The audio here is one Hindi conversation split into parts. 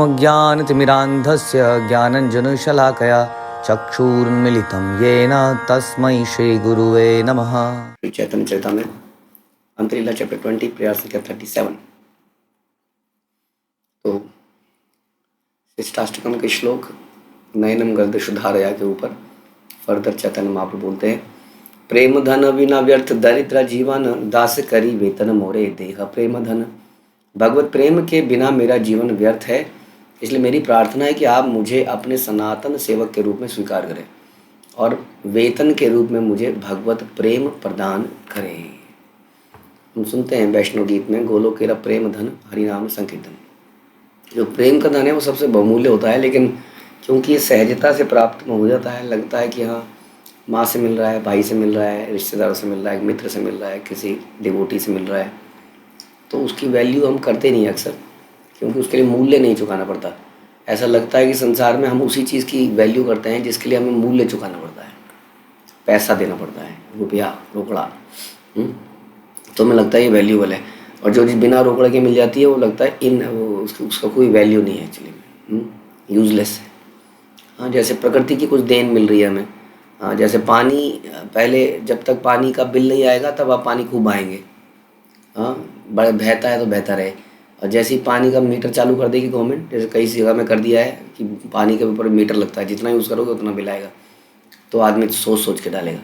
अज्ञानतिमिरान्धस्य ज्ञानञ्जनशलाकया चक्षुरुन्मीलितं येन तस्मै श्रीगुरुवे नमः। चैतन्य चरितामृत अंतरीला चैप्टर 20 प्रयास संख्या 37। तो शिष्टाष्टकम के श्लोक नयनम गर्द सुधारया के ऊपर फर्दर चैतन्य महाप्रभु बोलते हैं, प्रेम धन बिना व्यर्थ दरिद्र जीवन दास करी वेतन मोरे देह प्रेम धन। भगवत प्रेम के बिना मेरा जीवन व्यर्थ है, इसलिए मेरी प्रार्थना है कि आप मुझे अपने सनातन सेवक के रूप में स्वीकार करें और वेतन के रूप में मुझे भगवत प्रेम प्रदान करें। हम सुनते हैं वैष्णव गीत में, गोलोकेरा प्रेम धन हरिनाम संकीर्तन। जो प्रेम का धन है वो सबसे बहुमूल्य होता है, लेकिन क्योंकि ये सहजता से प्राप्त हो जाता है, लगता है कि हाँ माँ से मिल रहा है, भाई से मिल रहा है, रिश्तेदारों से मिल रहा है, मित्र से मिल रहा है, किसी डिवोटी से मिल रहा है, तो उसकी वैल्यू हम करते नहीं अक्सर, क्योंकि उसके लिए मूल्य नहीं चुकाना पड़ता। ऐसा लगता है कि संसार में हम उसी चीज़ की वैल्यू करते हैं जिसके लिए हमें मूल्य चुकाना पड़ता है, पैसा देना पड़ता है, रुपया रोकड़ा, तो हमें लगता है ये वैल्यूबल है। और जो चीज़ बिना रोकड़े के मिल जाती है वो लगता है उसका कोई वैल्यू नहीं है, एक्चुअली यूजलेस है। हाँ, जैसे प्रकृति की कुछ देन मिल रही है हमें। हाँ, जैसे पानी, पहले जब तक पानी का बिल नहीं आएगा तब आप पानी खूब आएंगे। हाँ, बहता है तो बहता रहे, और जैसे ही पानी का मीटर चालू कर देगी गवर्नमेंट, जैसे कई जगह में कर दिया है कि पानी के ऊपर मीटर लगता है, जितना यूज़ करोगे उतना बिल आएगा, तो आदमी सोच सोच के डालेगा,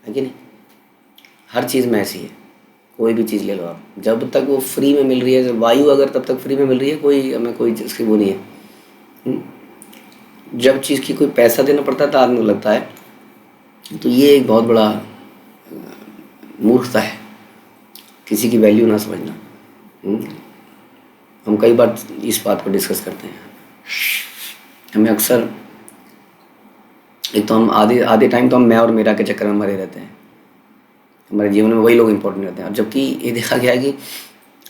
है कि नहीं। हर चीज़ में ऐसी है, कोई भी चीज़ ले लो आप, जब तक वो फ्री में मिल रही है, वायु अगर तब तक फ्री में मिल रही है, कोई हमें कोई इसकी वो नहीं है। जब चीज़ की कोई पैसा देना पड़ता है तो आदमी को लगता है, तो ये एक बहुत बड़ा मूर्खता है, किसी की वैल्यू ना समझना। हम कई बार इस बात को डिस्कस करते हैं। हमें अक्सर, एक तो हम आधे टाइम तो हम मैं और मेरा के चक्कर में मरे रहते हैं, हमारे जीवन में वही लोग इंपॉर्टेंट रहते हैं। और जबकि ये देखा गया है कि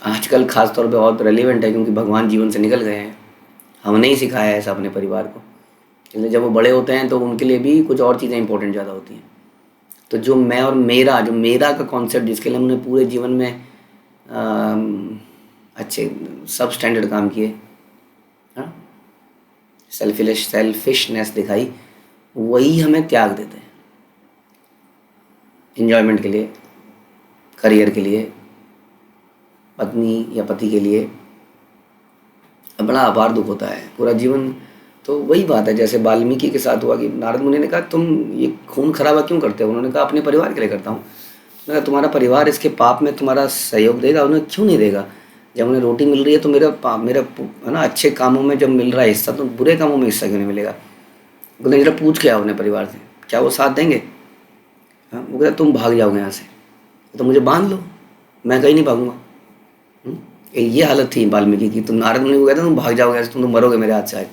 आजकल खास तौर पे बहुत रेलिवेंट है, क्योंकि भगवान जीवन से निकल गए हैं, हमने ही सिखाया है ऐसा अपने परिवार को। इसलिए जब वो बड़े होते हैं तो उनके लिए भी कुछ और चीज़ें इंपॉर्टेंट ज़्यादा होती हैं। तो जो मैं और मेरा, जो मेरा का कॉन्सेप्ट, जिसके लिए हमने पूरे जीवन में अच्छे सब स्टैंडर्ड काम किए, हाँ, सेल्फिशनेस दिखाई, वही हमें त्याग देते हैं एंजॉयमेंट के लिए, करियर के लिए, पत्नी या पति के लिए। बड़ा अपार दुख होता है पूरा जीवन। तो वही बात है जैसे वाल्मीकि के साथ हुआ कि नारद मुनि ने कहा, तुम ये खून खराबा क्यों करते हो? उन्होंने कहा, अपने परिवार के लिए करता हूँ। उन्होंने कहा, तुम्हारा परिवार इसके पाप में तुम्हारा सहयोग देगा? उन्हें क्यों नहीं देगा? जब उन्हें रोटी मिल रही है तो मेरा है ना, अच्छे कामों में जब मिल रहा है हिस्सा, तो बुरे कामों में हिस्सा क्यों नहीं मिलेगा? बोले जरा पूछ के आओ अपने परिवार से, क्या वो साथ देंगे? हाँ, वो कहता तुम भाग जाओगे यहाँ से, तो मुझे बांध लो, मैं कहीं नहीं भागूंगा। ये हालत थी वाल्मीकि की। तुम नारद मुनि को कहते तुम भाग जाओगे, तुम तो मरोगे मेरे हाथ से आज।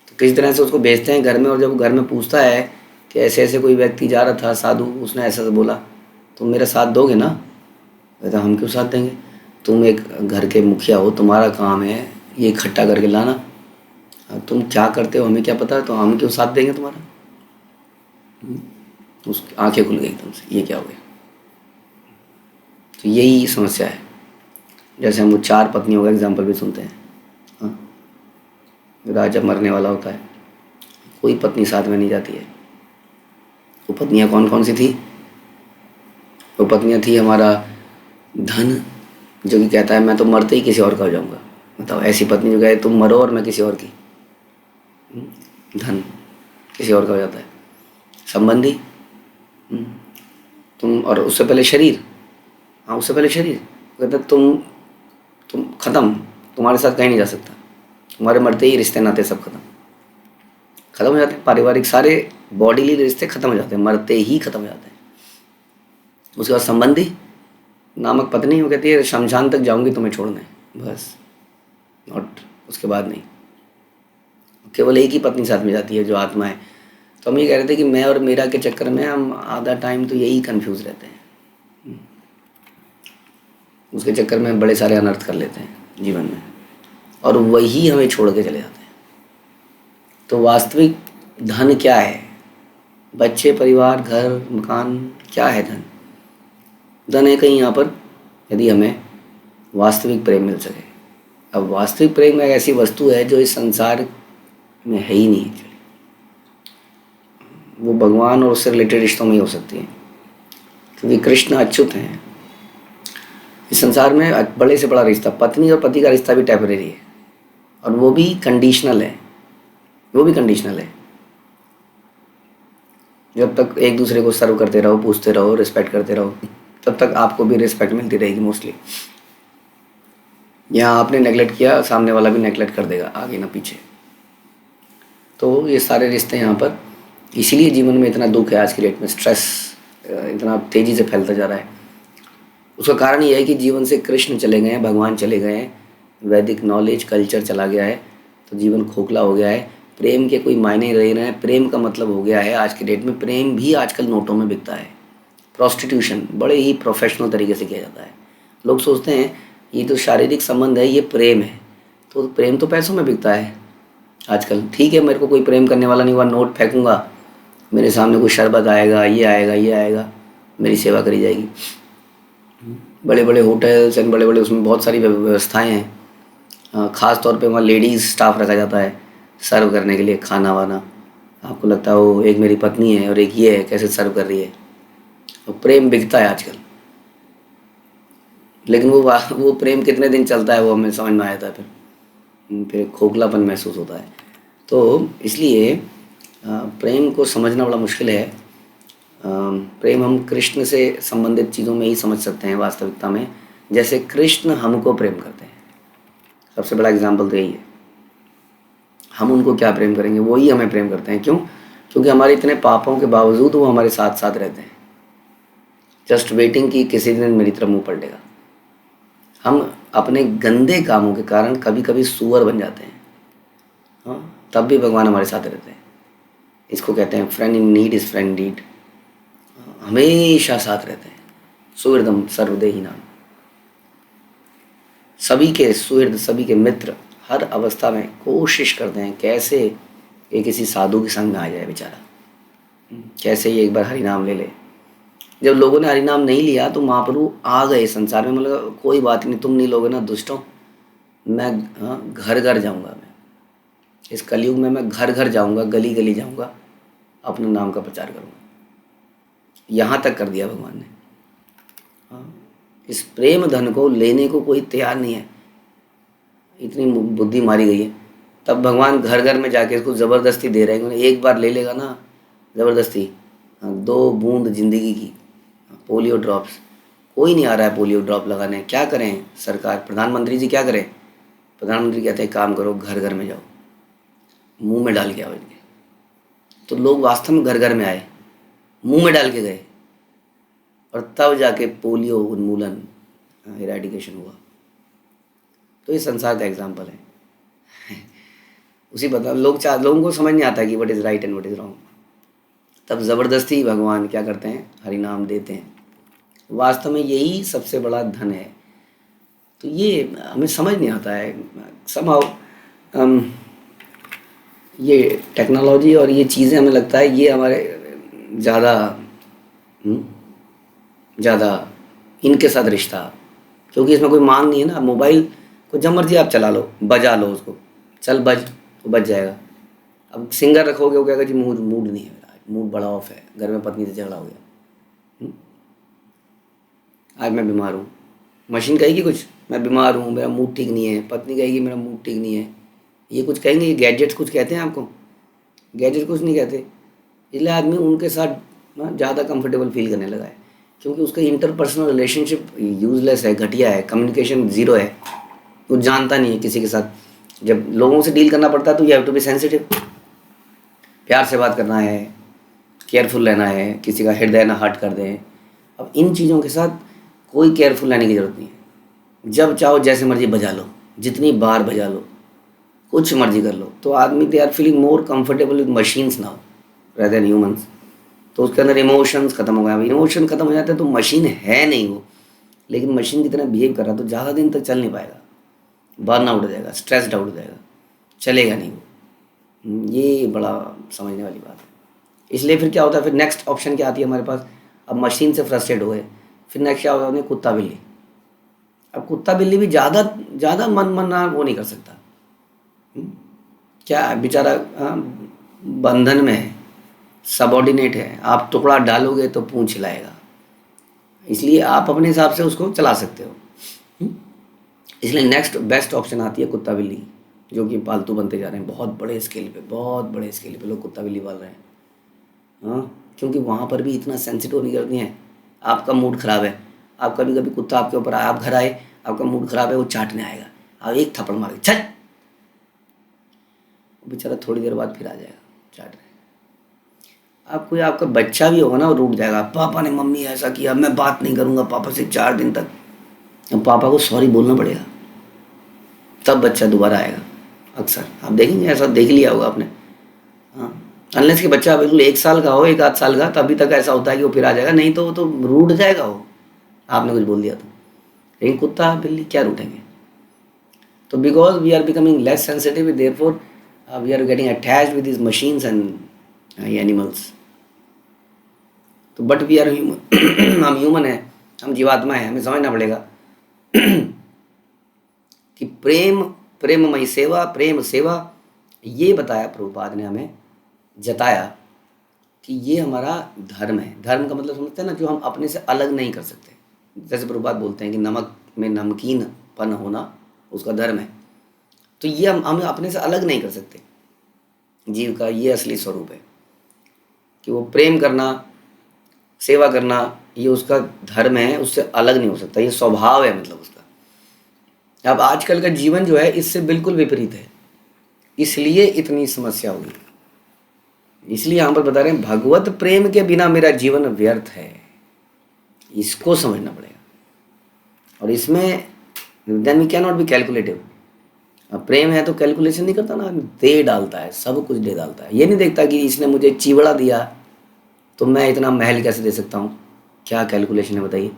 तो किसी तरह से उसको भेजते हैं घर में, और जब वो घर में पूछता है कि ऐसे ऐसे कोई व्यक्ति जा रहा था साधु, उसने ऐसा बोला, तुम मेरा साथ दोगे ना? कहता हम क्यों साथ देंगे, तुम एक घर के मुखिया हो, तुम्हारा काम है ये इकट्ठा करके लाना, तुम क्या करते हो हमें क्या पता, तो हम क्यों साथ देंगे तुम्हारा? उसकी आंखें खुल गई एकदम से, ये क्या हो गया। तो यही समस्या है। जैसे हम वो 4 पत्नियों का एग्जाम्पल भी सुनते हैं। हाँ, राजा मरने वाला होता है, कोई पत्नी साथ में नहीं जाती है। वो पत्नियाँ कौन कौन सी थी? वो पत्नियाँ थी हमारा धन, जो कि कहता है मैं तो मरते ही किसी और का हो जाऊँगा। बताओ, ऐसी पत्नी जो कहे तुम मरो और मैं किसी और की। धन किसी और का हो जाता है। संबंधी, तुम, और उससे पहले शरीर, हाँ उससे पहले शरीर, कहता तुम ख़त्म, तुम्हारे साथ कहीं नहीं जा सकता, तुम्हारे मरते ही रिश्ते नाते सब खत्म हो जाते हैं। पारिवारिक सारे बॉडीली रिश्ते खत्म हो जाते हैं, मरते ही खत्म हो जाते हैं। उसके बाद संबंधी नामक पत्नी, वो कहती है शमशान तक जाऊंगी तुम्हें छोड़ने, बस, नॉट, उसके बाद नहीं। केवल एक ही पत्नी साथ में जाती है जो आत्मा है। तो हम ये कह रहे थे कि मैं और मेरा के चक्कर में हम आधा टाइम तो यही कंफ्यूज रहते हैं, उसके चक्कर में बड़े सारे अनर्थ कर लेते हैं जीवन में, और वही हमें छोड़ के चले जाते हैं। तो वास्तविक धन क्या है? बच्चे, परिवार, घर, मकान, क्या है धन? धन है कहीं यहाँ पर, यदि हमें वास्तविक प्रेम मिल सके, अब वास्तविक प्रेम एक ऐसी वस्तु है जो इस संसार में है ही नहीं, वो भगवान और उससे रिलेटेड रिश्तों में ही हो सकती है, क्योंकि कृष्ण अच्युत हैं। इस संसार में बड़े से बड़ा रिश्ता पत्नी और पति का रिश्ता भी टेम्परेरी है, और वो भी कंडीशनल है, वो भी कंडीशनल है। जब तक एक दूसरे को सर्व करते रहो, पूछते रहो, रिस्पेक्ट करते रहो, तब तक आपको भी रिस्पेक्ट मिलती रहेगी मोस्टली। यहाँ आपने नेगलेक्ट किया, सामने वाला भी नेगलेक्ट कर देगा, आगे ना पीछे। तो ये सारे रिश्ते यहाँ पर, इसीलिए जीवन में इतना दुख है आज की डेट में, स्ट्रेस इतना तेज़ी से फैलता जा रहा है। उसका कारण ये है कि जीवन से कृष्ण चले गए हैं, भगवान चले गए हैं, वैदिक नॉलेज कल्चर चला गया है, तो जीवन खोखला हो गया है। प्रेम के कोई मायने रह रहे हैं, प्रेम का मतलब हो गया है आज की डेट में, प्रेम भी आजकल नोटों में बिकता है। प्रोस्टिट्यूशन बड़े ही प्रोफेशनल तरीके से किया जाता है। लोग सोचते हैं ये तो शारीरिक संबंध है, ये प्रेम है, तो प्रेम तो पैसों में बिकता है आजकल। ठीक है, मेरे को कोई प्रेम करने वाला नहीं हुआ, नोट फेंकूंगा, मेरे सामने कोई शरबत आएगा, ये आएगा, ये आएगा, मेरी सेवा करी जाएगी। बड़े बड़े होटल्स एंड बड़े बड़े उसमें बहुत सारी व्यवस्थाएं हैं, ख़ास तौर पे वहाँ लेडीज़ स्टाफ रखा जाता है सर्व करने के लिए खाना वाना। आपको लगता है वो एक मेरी पत्नी है और एक ये है, कैसे सर्व कर रही है। तो प्रेम बिकता है आजकल, लेकिन वो प्रेम कितने दिन चलता है वो हमें समझ में आया था, फिर खोखलापन महसूस होता है। तो इसलिए प्रेम को समझना बड़ा मुश्किल है। प्रेम हम कृष्ण से संबंधित चीज़ों में ही समझ सकते हैं वास्तविकता में, जैसे कृष्ण हमको प्रेम करते हैं। सबसे बड़ा एग्जाम्पल तो यही है। हम उनको क्या प्रेम करेंगे, वो ही हमें प्रेम करते हैं। क्यों? क्योंकि हमारे इतने पापों के बावजूद वो हमारे साथ साथ रहते हैं, जस्ट वेटिंग कि किसी दिन मेरी तरफ मुँह पलटेगा। हम अपने गंदे कामों के कारण कभी कभी सुअर बन जाते हैं, हाँ, तब भी भगवान हमारे साथ रहते हैं। इसको कहते हैं friend in need is friend Indeed, हमेशा साथ रहते हैं। सुहृदम सर्वदेही नाम, सभी के सुहृद, सभी के मित्र हर अवस्था में कोशिश करते हैं कैसे ये किसी साधु के संग में आ जाए बेचारा, कैसे ये एक बार हरि नाम ले ले। जब लोगों ने हरि नाम नहीं लिया तो महाप्रभु आ गए संसार में, मतलब कोई बात नहीं, तुम नहीं लोगे ना दुष्टों, मैं घर घर जाऊंगा, मैं इस कलयुग में मैं घर घर जाऊंगा, गली गली जाऊंगा, अपने नाम का प्रचार करूंगा। यहाँ तक कर दिया भगवान ने। हाँ, इस प्रेम धन को लेने को कोई तैयार नहीं है, इतनी बुद्धि मारी गई है। तब भगवान घर घर में जाके इसको ज़बरदस्ती दे रहे हैं। एक बार ले लेगा ना ज़बरदस्ती, 2 बूंद जिंदगी की, पोलियो ड्रॉप्स, कोई नहीं आ रहा है पोलियो ड्रॉप लगाने। क्या करें सरकार, प्रधानमंत्री जी क्या करें? प्रधानमंत्री कहते हैं काम करो, घर घर में जाओ, मुंह में डाल के आओ इनके। तो लोग वास्तव में घर घर में आए, मुंह में डाल के गए, और तब जाके पोलियो उन्मूलन, इरेडिकेशन हुआ। तो ये संसार का एग्जाम्पल है। उसी बता लोगों को समझ नहीं आता कि what is right and what is wrong. तब ज़बरदस्ती भगवान क्या करते हैं, हरि नाम देते हैं। वास्तव में यही सबसे बड़ा धन है। तो ये हमें समझ नहीं आता है समहाउ। ये टेक्नोलॉजी और ये चीज़ें हमें लगता है ये हमारे ज़्यादा इनके साथ रिश्ता, क्योंकि इसमें कोई मांग नहीं है ना। मोबाइल को जब मर्जी आप चला लो, बजा लो उसको, चल बज तो बज जाएगा। अब सिंगर रखोगे वो कहेगा जी मूड नहीं है मेरा, मूड बड़ा ऑफ है, घर में पत्नी से झगड़ा हो गया, आज मैं बीमार हूँ। मशीन कहेगी कुछ, मैं बीमार हूँ, मेरा मूड ठीक नहीं है। पत्नी कहेगी मेरा मूड ठीक नहीं है। ये कुछ कहेंगे, ये गैजेट्स कुछ कहते हैं आपको? गैजेट कुछ नहीं कहते। इसलिए आदमी उनके साथ ज़्यादा कंफर्टेबल फील करने लगा है, क्योंकि उसका इंटरपर्सनल रिलेशनशिप यूजलेस है, घटिया है, कम्युनिकेशन ज़ीरो है, वो जानता नहीं है किसी के साथ। जब लोगों से डील करना पड़ता है तो you have to be sensitive, प्यार से बात करना है, केयरफुल रहना है, किसी का हृदय ना हर्ट कर दें। अब इन चीज़ों के साथ कोई केयरफुल रहने की ज़रूरत नहीं है। जब चाहो जैसे मर्जी बजा लो, जितनी बार बजा लो, कुछ मर्जी कर लो। तो आदमी they are feeling more comfortable with machines now rather than humans. तो उसके अंदर इमोशंस खत्म हो गए। अब इमोशन खत्म हो जाते हैं तो मशीन है नहीं वो, लेकिन मशीन की तरह बिहेव कर रहा, तो ज़्यादा दिन तक चल नहीं पाएगा, बर्न आउट हो जाएगा, स्ट्रेस्ड आउट हो जाएगा, चलेगा नहीं वो। ये बड़ा समझने वाली बात है। इसलिए फिर क्या होता है, फिर नेक्स्ट ऑप्शन क्या आती है हमारे पास। अब मशीन से फ्रस्ट्रेट हो गए, फिर नेक्स्ट क्या होता है, कुत्ता बिल्ली। अब कुत्ता बिल्ली भी ज़्यादा ज़्यादा मन मना वो नहीं कर सकता। क्या है, बेचारा बंधन में है, सबॉर्डिनेट है, आप टुकड़ा डालोगे तो पूंछ लाएगा, इसलिए आप अपने हिसाब से उसको चला सकते हो। इसलिए नेक्स्ट बेस्ट ऑप्शन आती है कुत्ता बिल्ली, जो कि पालतू बनते जा रहे हैं बहुत बड़े स्केल पे, बहुत बड़े स्केल पे लोग कुत्ता बिल्ली पाल रहे हैं। हाँ, क्योंकि वहाँ पर भी इतना सेंसिटिव नहीं करती हैं। आपका मूड ख़राब है, आप कभी कभी कुत्ता आपके ऊपर आए, आप घर आए, आपका मूड ख़राब है, वो चाटने आएगा, आप एक थप्पड़ मार छट, बेचारा थोड़ी देर बाद फिर आ जाएगा चाटने। आप कोई आपका बच्चा भी होगा ना, वो रूठ जाएगा, पापा ने मम्मी ऐसा किया, मैं बात नहीं करूँगा पापा से 4 दिन तक। अब पापा को सॉरी बोलना पड़ेगा, तब बच्चा दोबारा आएगा। अक्सर आप देखेंगे, ऐसा देख लिया होगा आपने। हाँ, अनलेस कि बच्चा बिल्कुल 1 साल का हो, 1 आध साल का, तभी तक ऐसा होता है कि वो फिर आ जाएगा, नहीं तो वो तो रूठ जाएगा वो, आपने कुछ बोल दिया तो। लेकिन कुत्ता बिल्ली क्या रूठेंगे? तो because we are becoming less sensitive, therefore we are getting attached with this machines and animals. तो बट वी आर ह्यूमन हम ह्यूमन है, हम जीवात्मा है, हमें समझना पड़ेगा कि प्रेम, प्रेममयी सेवा, प्रेम सेवा, ये बताया प्रभुपाद ने हमें, जताया कि ये हमारा धर्म है। धर्म का मतलब समझते हैं ना, जो हम अपने से अलग नहीं कर सकते। जैसे प्रभुपाद बोलते हैं कि नमक में नमकीनपन होना उसका धर्म है। तो ये हम अपने से अलग नहीं कर सकते। जीव का ये असली स्वरूप है कि वो प्रेम करना, सेवा करना, ये उसका धर्म है, उससे अलग नहीं हो सकता, ये स्वभाव है मतलब उसका। अब आजकल का जीवन जो है इससे बिल्कुल विपरीत है, इसलिए इतनी समस्या होगी। इसलिए यहाँ पर बता रहे हैं भगवत प्रेम के बिना मेरा जीवन व्यर्थ है, इसको समझना पड़ेगा। और इसमें then we can not be calculative. अब प्रेम है तो कैलकुलेशन नहीं करता ना, दे डालता है, सब कुछ दे डालता है। ये नहीं देखता कि इसने मुझे चिवड़ा दिया तो मैं इतना महल कैसे दे सकता हूँ, क्या कैलकुलेशन है बताइए?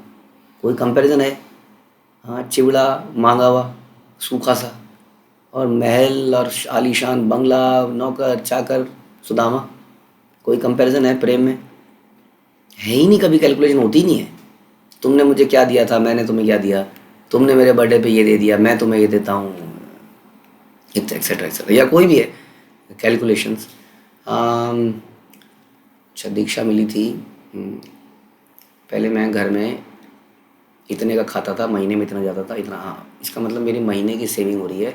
कोई कंपैरिजन है? हाँ, चिवड़ा मांगा हुआ सूखा सा, और महल और आलीशान बंगला, नौकर चाकर सुदामा, कोई कंपैरिजन है प्रेम में? है ही नहीं, कभी कैलकुलेशन होती ही नहीं है। तुमने मुझे क्या दिया था, मैंने तुम्हें क्या दिया, तुमने मेरे बर्थडे पे ये दे दिया, मैं तुम्हें ये देता हूँ, एक्सेट्रा एक्सेट्रा, या कोई भी है कैलकुलेशंस। अच्छा, दीक्षा मिली थी, पहले मैं घर में इतने का खाता था, महीने में इतना जाता था, इतना। हाँ, इसका मतलब मेरी महीने की सेविंग हो रही है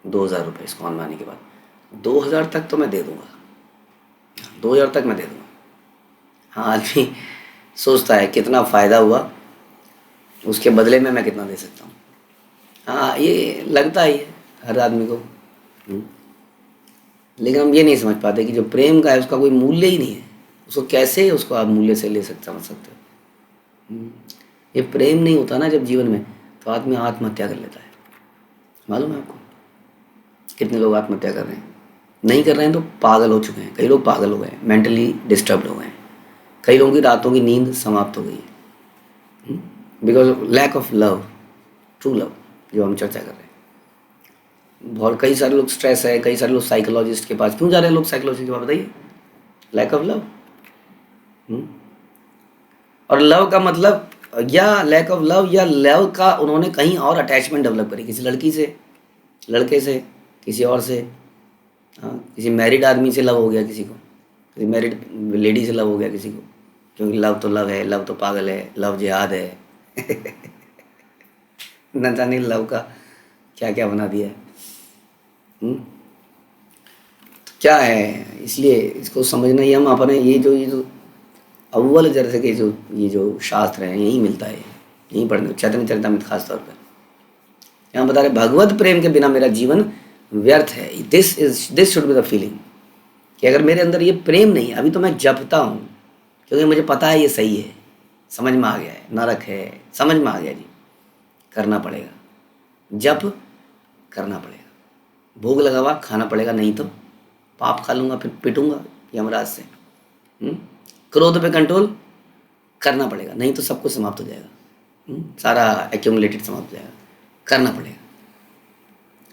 2,000 रुपये इसको ऑन आने के बाद। 2,000 तक तो मैं दे दूँगा, 2,000 तक मैं दे दूँगा। हाँ, आदमी सोचता है कितना फ़ायदा हुआ, उसके बदले में मैं कितना दे सकता हूँ। हाँ, ये लगता ही है हर आदमी को। लेकिन हम ये नहीं समझ पाते कि जो प्रेम का है उसका कोई मूल्य ही नहीं है, उसको कैसे उसको आप मूल्य से ले सकते समझ सकते हो। ये प्रेम नहीं होता ना जब जीवन में, तो आदमी आत्महत्या कर लेता है। मालूम है आपको कितने लोग आत्महत्या कर रहे हैं? नहीं कर रहे हैं तो पागल हो चुके हैं, कई लोग पागल हो गए हैं, मेंटली डिस्टर्ब्ड हो गए हैं, कई लोगों की रातों की नींद समाप्त हो गई है, because lack of love, true love, जो हम चर्चा कर रहे हैं। बहुत कई सारे लोग स्ट्रेस है, कई सारे लोग साइकोलॉजिस्ट के पास क्यों जा रहे हैं? लोग साइकोलॉजिस्ट के पास बताइए, लैक ऑफ लव। और लव का मतलब, या लैक ऑफ लव, या लव का उन्होंने कहीं और अटैचमेंट डेवलप करी, किसी लड़की से, लड़के से, किसी और से। हाँ, किसी मैरिड आदमी से लव हो गया किसी को, किसी मैरिड लेडी से लव हो गया किसी को, क्योंकि लव तो लव है, लव तो पागल है, लव जिहाद है न जाने लव का क्या क्या बना दिया है। तो क्या है, इसलिए इसको समझना ही हम अपने ये जो अव्वल जैसे के ये जो शास्त्र हैं यही मिलता है, यही पढ़ने, चैतन्य चरितमृत खास तौर पर यहाँ बता रहे भगवत प्रेम के बिना मेरा जीवन व्यर्थ है। This should be the feeling कि अगर मेरे अंदर ये प्रेम नहीं है, अभी तो मैं जपता हूँ क्योंकि मुझे पता है ये सही है, समझ में आ गया है, नरक है, समझ में आ गया जी, करना पड़ेगा, जप करना पड़ेगा, भोग लगा हुआ खाना पड़ेगा, नहीं तो पाप खा लूँगा, फिर पिटूंगा यमराज से। क्रोध पे कंट्रोल करना पड़ेगा, नहीं तो सब कुछ समाप्त हो जाएगा, सारा एक्यूमुलेटेड समाप्त हो जाएगा, करना पड़ेगा।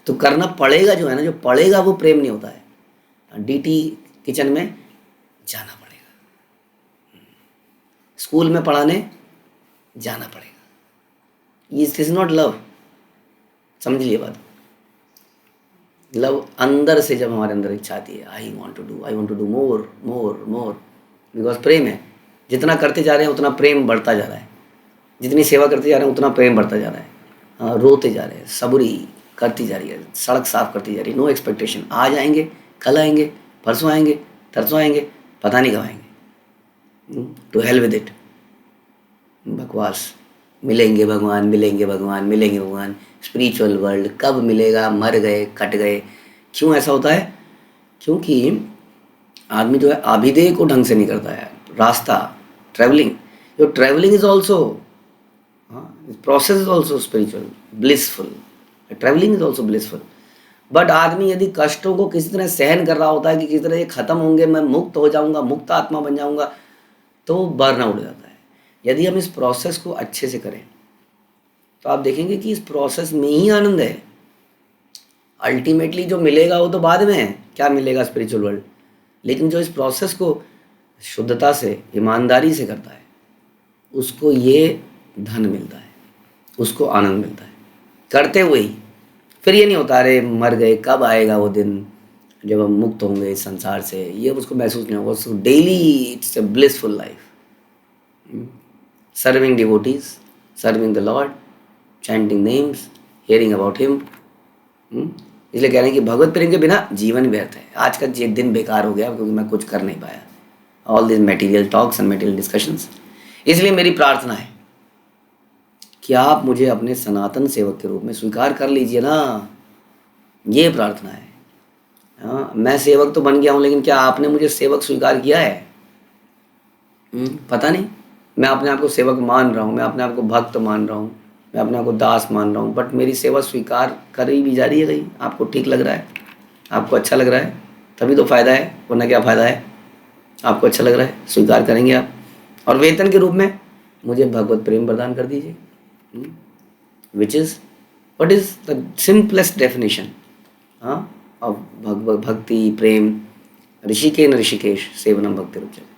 तो करना पड़ेगा जो है ना, जो पड़ेगा वो प्रेम नहीं होता है। डीटी किचन में जाना पड़ेगा, स्कूल में पढ़ाने जाना पड़ेगा, दिस इज नॉट लव। समझिए बात। लव अंदर से जब हमारे अंदर इच्छा आती है, I want to do more more more, because प्रेम है। जितना करते जा रहे हैं उतना प्रेम बढ़ता जा रहा है, जितनी सेवा करते जा रहे हैं उतना प्रेम बढ़ता जा रहा है। हाँ, रोते जा रहे हैं, सबूरी करती जा रही है, सड़क साफ करती जा रही है, नो एक्सपेक्टेशन। आज आएंगे, कल आएंगे, परसों आएंगे, तरसों आएंगे, पता नहीं कब आएंगे। टू हेल विद इट, बकवास। मिलेंगे भगवान, मिलेंगे भगवान, मिलेंगे भगवान। स्पिरिचुअल वर्ल्ड कब मिलेगा, मर गए, कट गए। क्यों ऐसा होता है? क्योंकि आदमी जो है अभिदेय को ढंग से नहीं करता है। रास्ता, travelling, your travelling is also, process is also spiritual, blissful. Travelling is also blissful. But आदमी यदि कष्टों को किसी तरह सहन कर रहा होता है कि किसी तरह ये खत्म होंगे, मैं मुक्त हो जाऊंगा, मुक्त आत्मा बन जाऊंगा, तो बर्न आउट हो जाता है। यदि हम इस प्रोसेस को अच्छे से करें तो आप देखेंगे कि इस प्रोसेस में ही आनंद है। अल्टीमेटली जो मिलेगा वो तो बाद में है, क्या मिलेगा स्पिरिचुअल वर्ल्ड, लेकिन जो इस प्रोसेस को शुद्धता से, ईमानदारी से करता है, उसको ये धन मिलता है, उसको आनंद मिलता है करते हुए ही। फिर ये नहीं होता अरे मर गए, कब आएगा वो दिन जब हम मुक्त होंगे इस संसार से, ये उसको महसूस नहीं होगा। उसको daily it's a blissful life, serving devotees, serving the Lord, chanting names, hearing about him। इसलिए कह रहे हैं कि भगवत प्रेम के बिना जीवन व्यर्थ है। आज का ये दिन बेकार हो गया क्योंकि मैं कुछ कर नहीं पाया, all this material talks and material discussions. इसलिए मेरी प्रार्थना है कि आप मुझे अपने सनातन सेवक के रूप में स्वीकार कर लीजिए ना, ये प्रार्थना है। हाँ, मैं सेवक तो बन गया हूँ, लेकिन क्या आपने मुझे सेवक स्वीकार किया है? पता नहीं। मैं अपने आप को सेवक मान रहा हूँ, मैं अपने आप को भक्त मान रहा हूँ, मैं अपने आप को दास मान रहा हूँ, बट मेरी सेवा स्वीकार करी भी जा रही है कहीं। आपको ठीक लग रहा है, आपको अच्छा लग रहा है, तभी तो फ़ायदा है, वरना क्या फ़ायदा है? आपको अच्छा लग रहा है, स्वीकार करेंगे आप, और वेतन के रूप में मुझे भगवत प्रेम प्रदान कर दीजिए, which is what is the simplest definition of भक्ति प्रेम। ऋषिकेन ऋषिकेश सेवनम भक्ति रुचते।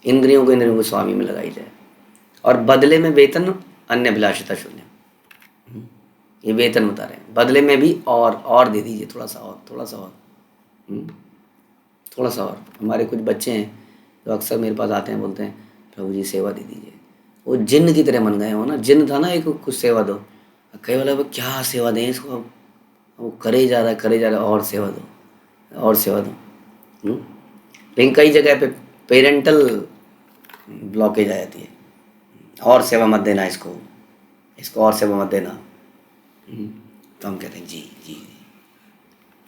इंद्रियों को इंद्रियों को स्वामी में लगाई जाए, और बदले में वेतन अन्य अभिलाषिता शून्य। ये वेतन बता रहे हैं, बदले में भी और दे दीजिए, थोड़ा सा और, थोड़ा सा और, थोड़ा सा और। हमारे कुछ बच्चे हैं जो अक्सर मेरे पास आते हैं, बोलते हैं प्रभु जी सेवा दे दीजिए। वो जिन्न की तरह मन गए हो ना, जिन्न था ना एक, कुछ सेवा दो। कई वाला वो क्या सेवा दें इसको, वो करे जा रहा है, करे जा रहा है, और सेवा दो, और सेवा दो। लेकिन कई जगह पे पेरेंटल ब्लॉकेज आ जाती है, और सेवा मत देना इसको, इसको और सेवा मत देना। तो हम कहते हैं जी जी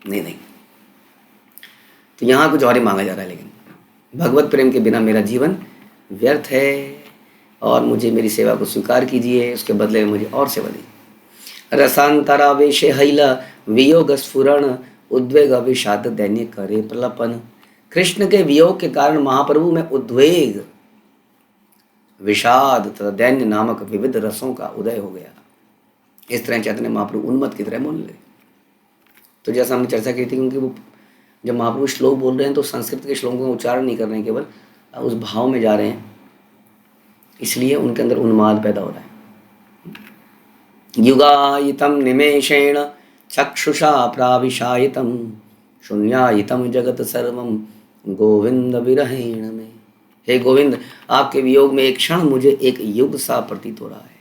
नहीं नहीं। तो यहाँ कुछ और ही मांगा जा रहा है, लेकिन भगवत प्रेम के बिना मेरा जीवन व्यर्थ है, और मुझे मेरी सेवा को स्वीकार कीजिए, उसके बदले में मुझे और सेवा दीजिए। रसांतरावेशे हैला वियोग स्फुरण उद्वेग विषाद दैन्य करे प्रलपन। कृष्ण के वियोग के कारण महाप्रभु में उद्वेग, विषाद तथा दैन्य नामक विविध रसों का उदय हो गया। इस तरह चैतन्य महाप्रभु उन्मत्त की तरह बोलने लगे। तो जैसा हमने चर्चा की थी, क्योंकि वो जब महाप्रभु श्लोक बोल रहे हैं तो संस्कृत के श्लोकों का उच्चारण नहीं कर रहे हैं, केवल उस भाव में जा रहे हैं, इसलिए उनके अंदर उन्माद पैदा हो रहा है। युगायितम निमेषेण चक्षुषा प्राविशायितम शून्यायितम जगत सर्वम गोविंद विरहेण में। हे गोविंद, आपके वियोग में एक क्षण मुझे एक युग सा प्रतीत हो रहा है।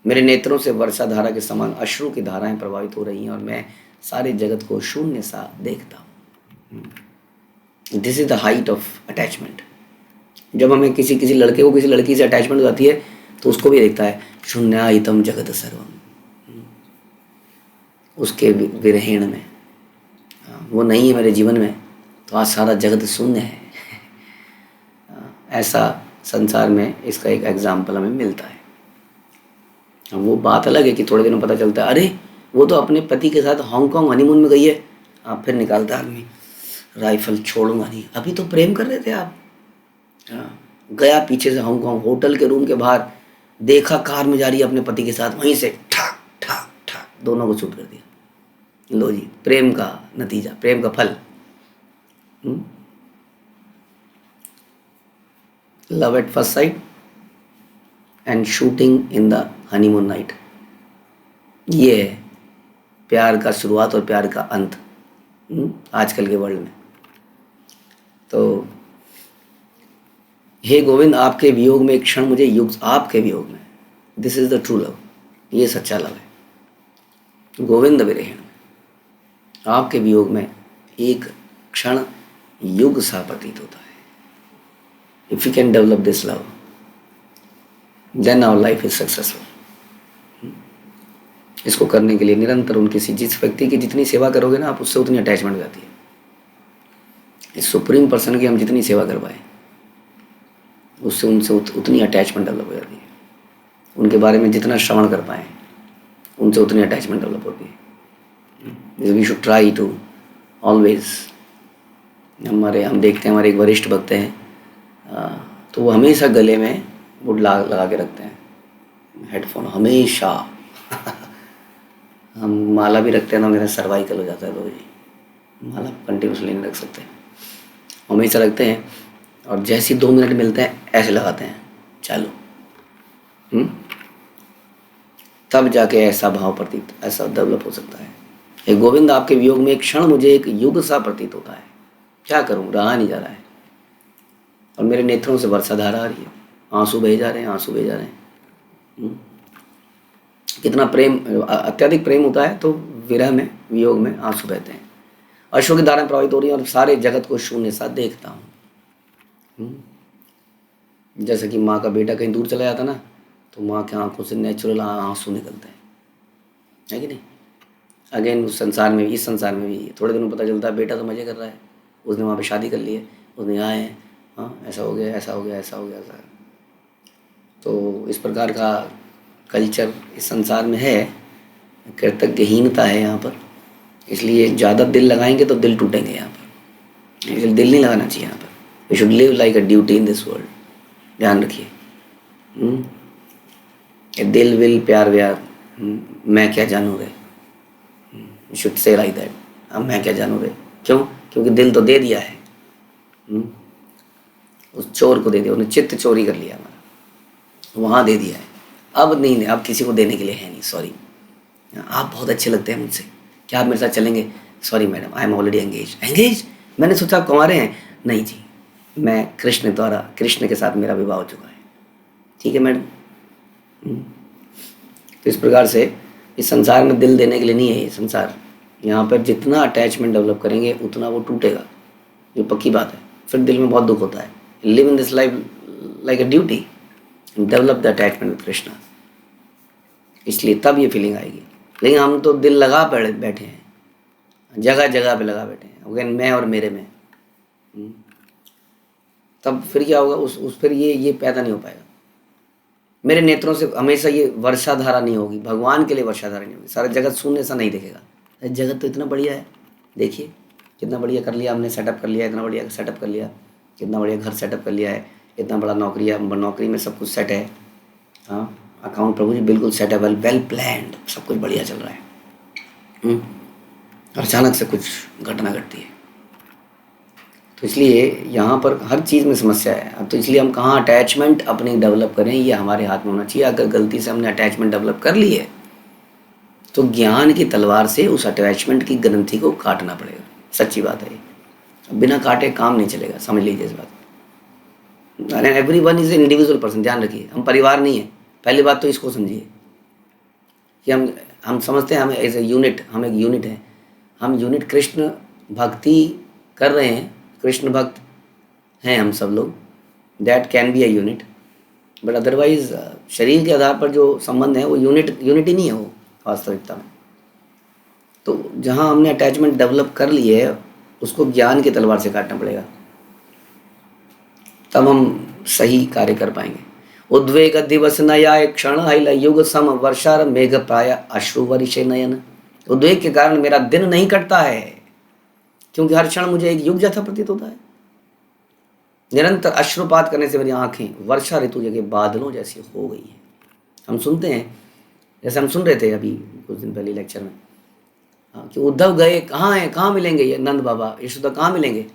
मेरे नेत्रों से वर्षा धारा के समान अश्रु की धाराएं प्रवाहित हो रही हैं, और मैं सारे जगत को शून्य सा देखता हूँ। This is the height of attachment. जब हमें किसी लड़के को किसी लड़की से अटैचमेंट हो जाती है, तो उसको भी देखता है शून्यायितम जगत सर्वम, उसके विरहेण में। वो नहीं है मेरे जीवन में, तो आज सारा जगत शून्य है। ऐसा संसार में इसका एक एग्जाम्पल हमें मिलता है। वो बात अलग है कि थोड़े दिनों पता चलता है अरे वो तो अपने पति के साथ हांगकांग हनीमून में गई है। आप फिर निकालता आदमी, राइफल छोड़ूंगा नहीं, अभी तो प्रेम कर रहे थे आप। गया पीछे से हांगकांग, होटल के रूम के बाहर देखा कार में जा रही है अपने पति के साथ, वहीं से ठाक ठाक ठाक दोनों को शूट कर दिया। लो जी, प्रेम का नतीजा, प्रेम का फल। Love at first sight. And shooting in the honeymoon night. ये है प्यार का शुरुआत और प्यार का अंत आजकल के वर्ल्ड में। तो हे गोविंद, आपके वियोग में एक क्षण मुझे युग, आपके वियोग में, this is the true love, ये सच्चा लव है। गोविंद विरहिण, आपके वियोग में एक क्षण युग सा प्रतीत होता है। If you can develop this love then our life is successful. इसको करने के लिए निरंतर उनकी जिस व्यक्ति की जितनी सेवा करोगे ना आप, उससे उतनी अटैचमेंट हो जाती है। इस सुप्रीम पर्सन की हम जितनी सेवा करवाएं उससे उनसे उतनी अटैचमेंट डेवलप हो जाती है। उनके बारे में जितना श्रवण कर पाएँ उनसे उतनी अटैचमेंट डेवलप होती है। We should try to always. हम देखते हैं हमारे एक वरिष्ठ भक्त हैं, तो वो हमेशा गले में वुड लगा के रखते हैं, हेडफोन हमेशा। हम माला भी रखते हैं ना, मेरा सर्वाइकल हो जाता है तो जी माला कंटिन्यूसली नहीं रख सकते, हमेशा रखते हैं। और जैसे 2 मिनट मिलते हैं ऐसे लगाते हैं चालू, तब जाके ऐसा भाव प्रतीत, ऐसा डेवलप हो सकता है। हे गोविंद, आपके वियोग में एक क्षण मुझे एक युग सा प्रतीत होता है। क्या करूं, रहा नहीं जा रहा है। और मेरे नेत्रों से वर्षाधारा आ रही है, आंसू बहे जा रहे हैं, आंसू बहे जा रहे हैं। कितना प्रेम, अत्यधिक प्रेम होता है तो विरह में, वियोग में आंसू बहते हैं। अश्रु की धाराएं प्रवाहित हो रही हैं और सारे जगत को शून्य सा देखता हूँ। जैसे कि माँ का बेटा कहीं दूर चला जाता ना, तो माँ के आंखों से नेचुरल आंसू निकलते हैं, है कि नहीं। अगेन उस संसार में, इस संसार में भी थोड़े दिनों पता चलता है बेटा तो मज़े कर रहा है, उसने वहाँ पे शादी कर ली है, उसने यहाँ है, हाँ ऐसा हो गया, ऐसा हो गया, ऐसा हो गया, ऐसा। तो इस प्रकार का कल्चर इस संसार में है, कृतज्ञहीनता है यहाँ पर। इसलिए ज़्यादा दिल लगाएंगे तो दिल टूटेंगे यहाँ पर, इसलिए दिल नहीं लगाना चाहिए यहाँ पर। We should live like a duty in this world. ध्यान रखिए, दिल विल प्यार व्यार, मैं क्या जानूँ रे, you should say like that. अब मैं क्या जानूँ रे, क्यों? क्योंकि दिल तो दे दिया है, उस चोर को दे दिया, उन्हें चित्त चोरी कर लिया हमारा, वहाँ दे दिया है। अब नहीं, अब किसी को देने के लिए है नहीं। सॉरी, आप बहुत अच्छे लगते हैं मुझसे, क्या आप मेरे साथ चलेंगे? Sorry madam, I am already engage. मैंने सोचा आप कुंवारे हैं। नहीं जी, मैं कृष्ण द्वारा, कृष्ण के साथ मेरा विवाह हो चुका है। ठीक है मैडम। तो इस प्रकार से इस संसार में दिल देने के लिए नहीं है ये संसार। यहाँ पर जितना अटैचमेंट डेवलप करेंगे उतना वो टूटेगा, ये पक्की बात है। फिर दिल में बहुत दुख होता है। Live in this life like a duty, develop the attachment with Krishna, इसलिए तब ये फीलिंग आएगी। लेकिन हम तो दिल लगा बैठे हैं, जगह जगह पे लगा बैठे हैं, अगेन मैं और मेरे में। तब फिर क्या होगा, उस फिर ये पैदा नहीं हो पाएगा। मेरे नेत्रों से हमेशा ये वर्षाधारा नहीं होगी, भगवान के लिए वर्षाधारा नहीं होगी। सारा जगत शून्य सा नहीं दिखेगा। जगत तो इतना बढ़िया है, देखिए कितना बढ़िया कर लिया हमने, सेटअप कर लिया, इतना बढ़िया सेटअप कर लिया, कितना बढ़िया घर सेटअप कर लिया है, इतना बड़ा नौकरी में सब कुछ सेट है। हाँ, अकाउंट प्रभु जी बिल्कुल सेट है, वेल प्लान्ड, सब कुछ बढ़िया चल रहा है। और अचानक से कुछ घटना घटती है। तो इसलिए यहाँ पर हर चीज़ में समस्या है। अब तो इसलिए हम कहाँ अटैचमेंट अपनी डेवलप करें, ये हमारे हाथ में होना चाहिए। अगर गलती से हमने अटैचमेंट डेवलप कर ली है तो ज्ञान की तलवार से उस अटैचमेंट की ग्रंथि को काटना पड़ेगा। सच्ची बात है, बिना काटे काम नहीं चलेगा, समझ लीजिए इस बात। अरे everyone is a individual person, ध्यान रखिए, हम परिवार नहीं है। पहली बात तो इसको समझिए कि हम समझते हैं हम एज ए यूनिट, हम एक यूनिट है। हम यूनिट कृष्ण भक्ति कर रहे हैं, कृष्ण भक्त हैं हम सब लोग, that can be a unit. But otherwise शरीर के आधार पर जो संबंध है वो यूनिटी नहीं है वो वास्तविकता में। तो जहाँ हमने अटैचमेंट डेवलप कर ली है उसको ज्ञान की तलवार से काटना पड़ेगा, तब हम सही कार्य कर पाएंगे। उद्वेग दिवस नया क्षण आइल युग सम वर्षा मेघ प्राय अश्रु वर्षे नयन। उद्वेग के कारण मेरा दिन नहीं कटता है, क्योंकि हर क्षण मुझे एक युग जैसा प्रतीत होता है। निरंतर अश्रुपात करने से मेरी आंखें वर्षा ऋतु जगह बादलों जैसी हो गई हैं। हम सुनते हैं, जैसे हम सुन रहे थे अभी कुछ दिन पहले लेक्चर में, कि उद्धव गए, कहाँ हैं, कहाँ मिलेंगे ये नंद बाबा यशोदा, कहाँ मिलेंगे।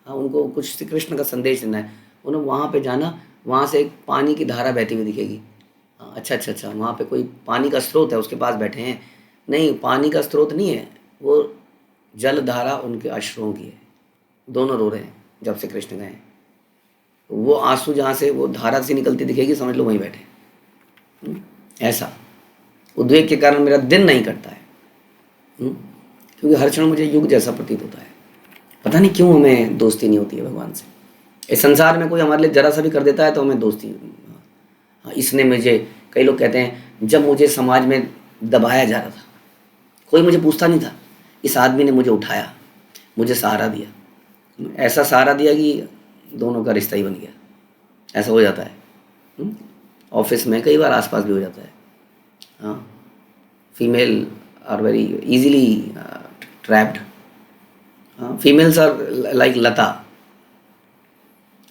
हाँ, उनको कुछ श्री कृष्ण का संदेश देना है, उन्हें वहाँ पे जाना, वहाँ से एक पानी की धारा बहती हुई दिखेगी, अच्छा अच्छा अच्छा, वहाँ पे कोई पानी का स्रोत है, उसके पास बैठे हैं। नहीं, पानी का स्रोत नहीं है वो, जल धारा उनके अश्रुओं की है। दोनों रो रहे हैं जब से कृष्ण गए हैं। वो आंसू जहाँ से वो धारा से निकलती दिखेगी, समझ लो वहीं बैठे। ऐसा उद्वेग के कारण मेरा दिन नहीं कटता है। क्योंकि हर क्षण मुझे युग जैसा प्रतीत होता है। पता नहीं क्यों हमें दोस्ती नहीं होती है भगवान से। इस संसार में कोई हमारे लिए जरा सा भी कर देता है तो हमें दोस्ती, हाँ इसने मुझे, कई लोग कहते हैं जब मुझे समाज में दबाया जा रहा था, कोई मुझे पूछता नहीं था, इस आदमी ने मुझे उठाया, मुझे सहारा दिया, ऐसा सहारा दिया कि दोनों का रिश्ता ही बन गया। ऐसा हो जाता है ऑफिस में, कई बार आसपास भी हो जाता है। हाँ, female are very easily trapped. हाँ, फीमेल्स आर लाइक लता।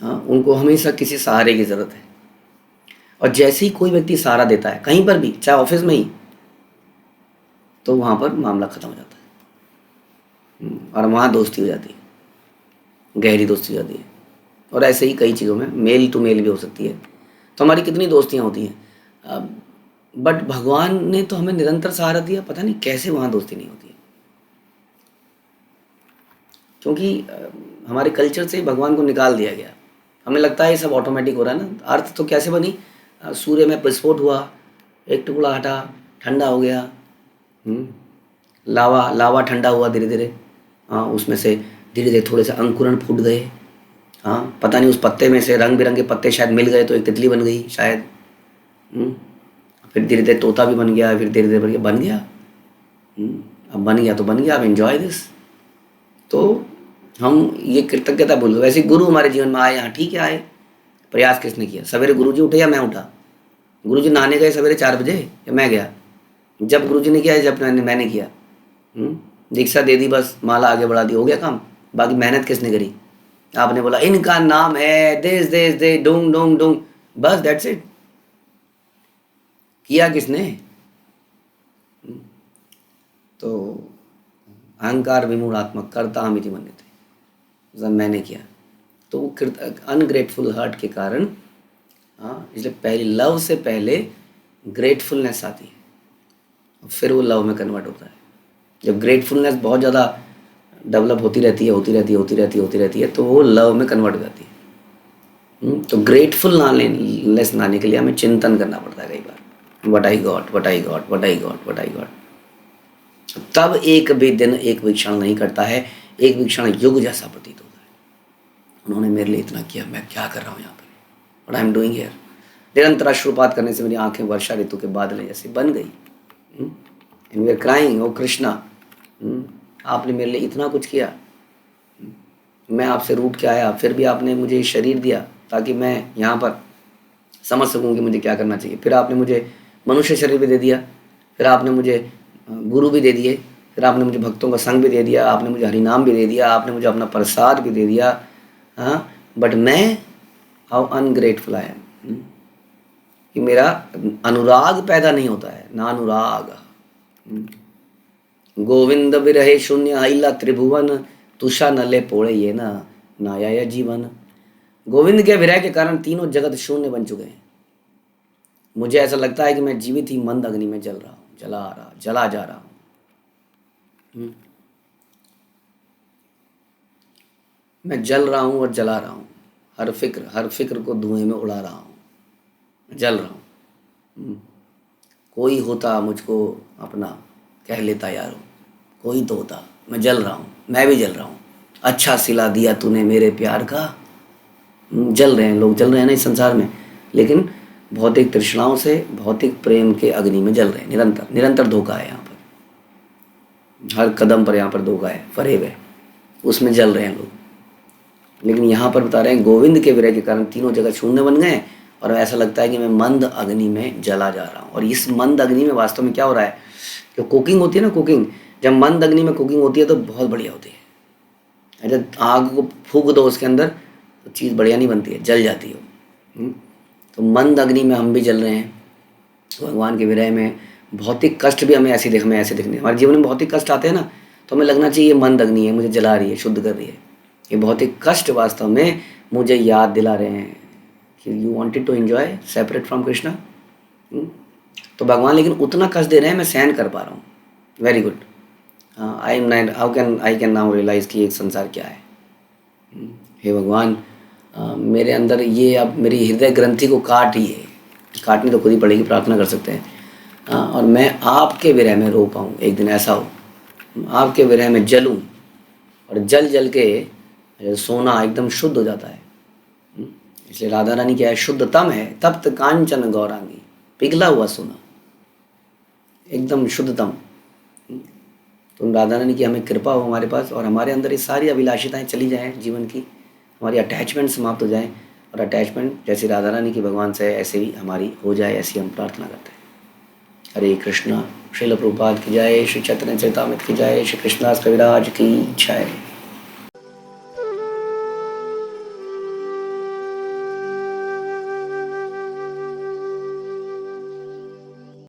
हाँ, उनको हमेशा किसी सहारे की ज़रूरत है। और जैसे ही कोई व्यक्ति सहारा देता है कहीं पर भी, चाहे ऑफिस में ही, तो वहाँ पर मामला ख़त्म हो जाता है। और वहाँ दोस्ती हो जाती है, गहरी दोस्ती हो जाती है। और ऐसे ही कई चीज़ों में मेल टू मेल भी हो सकती है। तो हमारी कितनी दोस्तियाँ होती हैं, बट भगवान ने तो हमें निरंतर सहारा दिया, पता नहीं कैसे वहाँ दोस्ती नहीं होती है। क्योंकि हमारे कल्चर से भगवान को निकाल दिया गया। हमें लगता है ये सब ऑटोमेटिक हो रहा है ना। अर्थ तो कैसे बनी, सूर्य में विस्फोट हुआ, एक टुकड़ा हटा, ठंडा हो गया। लावा लावा ठंडा हुआ धीरे धीरे। हाँ, उसमें से धीरे धीरे थोड़े से अंकुरण फूट गए। हाँ, पता नहीं उस पत्ते में से रंग बिरंगे पत्ते शायद मिल गए तो एक तितली बन गई शायद। फिर धीरे धीरे तोता भी बन गया, फिर धीरे धीरे बन गया। अब बन गया तो बन गया, अब एंजॉय दिस। तो हम ये कृतज्ञता बोल दो। वैसे गुरु हमारे जीवन में आए, यहाँ ठीक है आए, प्रयास किसने किया? सवेरे गुरुजी उठे या मैं उठा? गुरुजी नहाने गए सवेरे 4 बजे या मैं गया? जब गुरुजी ने किया, जब मैंने किया। दीक्षा दे दी, बस माला आगे बढ़ा दी, हो गया काम। बाकी मेहनत किसने करी? आपने बोला इनका नाम है देश देश दे डोंग डोंग डोंग, बस दैट्स इट। किया किसने? तो अहंकार विमूढ़ात्मक कर्ता हम इति मन्यते, जब मैंने किया तो वो अनग्रेटफुल हार्ट के कारण। हाँ, इसलिए पहले लव से पहले ग्रेटफुलनेस आती है, फिर वो लव में कन्वर्ट होता है। जब ग्रेटफुलनेस बहुत ज़्यादा डेवलप होती रहती है तो वो लव में कन्वर्ट हो जाती है। तो ग्रेटफुलनेस लाने के लिए हमें चिंतन करना पड़ता है कई बार, what I got, what I got, what I got, what I got. तब एक भी दिन एक भी क्षण नहीं करता है, एक भी क्षण युग जैसा प्रतीत होता है। उन्होंने मेरे लिए इतना किया, मैं क्या कर रहा हूँ यहाँ पर, what I am doing here. निरंतर अश्रुपात करने से मेरी आंखें वर्षा ऋतु के बादल जैसे बन गई। एंड वी आर क्राइंग, ओ कृष्णा, आपने मेरे लिए इतना कुछ किया। मैं आपसे रूठ के आया, फिर भी आपने मुझे शरीर दिया ताकि मैं यहाँ पर समझ सकूँ कि मुझे क्या करना चाहिए। फिर आपने मुझे मनुष्य शरीर भी दे दिया, फिर आपने मुझे गुरु भी दे दिए, फिर आपने मुझे भक्तों का संग भी दे दिया, आपने मुझे हरिनाम भी दे दिया, आपने मुझे अपना प्रसाद भी दे दिया। हाँ, बट मैं हाउ अनग्रेटफुल आई एम, कि मेरा अनुराग पैदा नहीं होता है ना, अनुराग। गोविंद विरहे शून्य अहिला त्रिभुवन, तुषा नले पोड़े ये ना नाया जीवन। गोविंद के विरह के कारण तीनों जगत शून्य बन चुके हैं। मुझे ऐसा लगता है कि मैं जीवित ही मंद अग्नि में जल रहा हूँ, जला जा रहा हूँ। मैं जल रहा हूँ और जला रहा हूँ। हर फिक्र को धुएं में उड़ा रहा हूँ, जल रहा हूँ। कोई होता मुझको अपना कह लेता यारो, कोई तो होता। मैं जल रहा हूँ, मैं भी जल रहा हूँ। अच्छा सिला दिया तूने मेरे प्यार का। जल रहे हैं लोग, जल रहे हैं ना इस संसार में, लेकिन भौतिक तृष्णाओं से, भौतिक प्रेम के अग्नि में जल रहे हैं। निरंतर धोखा है यहाँ पर, हर कदम पर यहाँ पर धोखा है, फरेब है, उसमें जल रहे हैं लोग। लेकिन यहाँ पर बता रहे हैं गोविंद के विरह के कारण तीनों जगह शून्य बन गए और ऐसा लगता है कि मैं मंद अग्नि में जला जा रहा हूँ। और इस मंद अग्नि में वास्तव में क्या हो रहा है, जो कुकिंग होती है ना, कुकिंग, जब मंद अग्नि में कुकिंग होती है तो बहुत बढ़िया होती है। जब आग को फूंक दो उसके अंदर तो चीज़ बढ़िया नहीं बनती है, जल जाती है। तो मंद अग्नि में हम भी जल रहे हैं भगवान के विरह में। भौतिक कष्ट भी हमें ऐसे दिखने, हमारे जीवन में भौतिक कष्ट आते हैं ना, तो हमें लगना चाहिए ये मंद अग्नि है, मुझे जला रही है, शुद्ध कर रही है। ये भौतिक कष्ट वास्तव में मुझे याद दिला रहे हैं कि you wanted to enjoy separate from Krishna, तो भगवान लेकिन उतना कष्ट दे रहे हैं, मैं सहन कर पा रहा हूँ। Very good. I am I can now realise कि एक संसार क्या है। हे भगवान, मेरे अंदर ये अब मेरी हृदय ग्रंथि को काटिए। काटनी तो खुद ही पड़ेगी, प्रार्थना कर सकते हैं। और मैं आपके विरह में रो पाऊँ, एक दिन ऐसा हो आपके विरह में जलूं, और जल जल के सोना एकदम शुद्ध हो जाता है। इसलिए राधा रानी क्या है, शुद्धतम है, तप्त कांचन गौरांगी, पिघला हुआ सोना, एकदम शुद्धतम। तो राधा रानी की हमें कृपा हो हमारे पास, और हमारे अंदर ये सारी अभिलाषिताएं चली जाएं जीवन की, हमारी अटैचमेंट समाप्त हो जाएं, और अटैचमेंट जैसी राधा रानी की भगवान से ऐसे ही हमारी हो जाए, ऐसी हम प्रार्थना करते हैं। हरे कृष्णा। श्रील प्रभुपाद की जय, श्री चैतन्य चरितामृत की जय, श्री कृष्णदास कविराज की जय।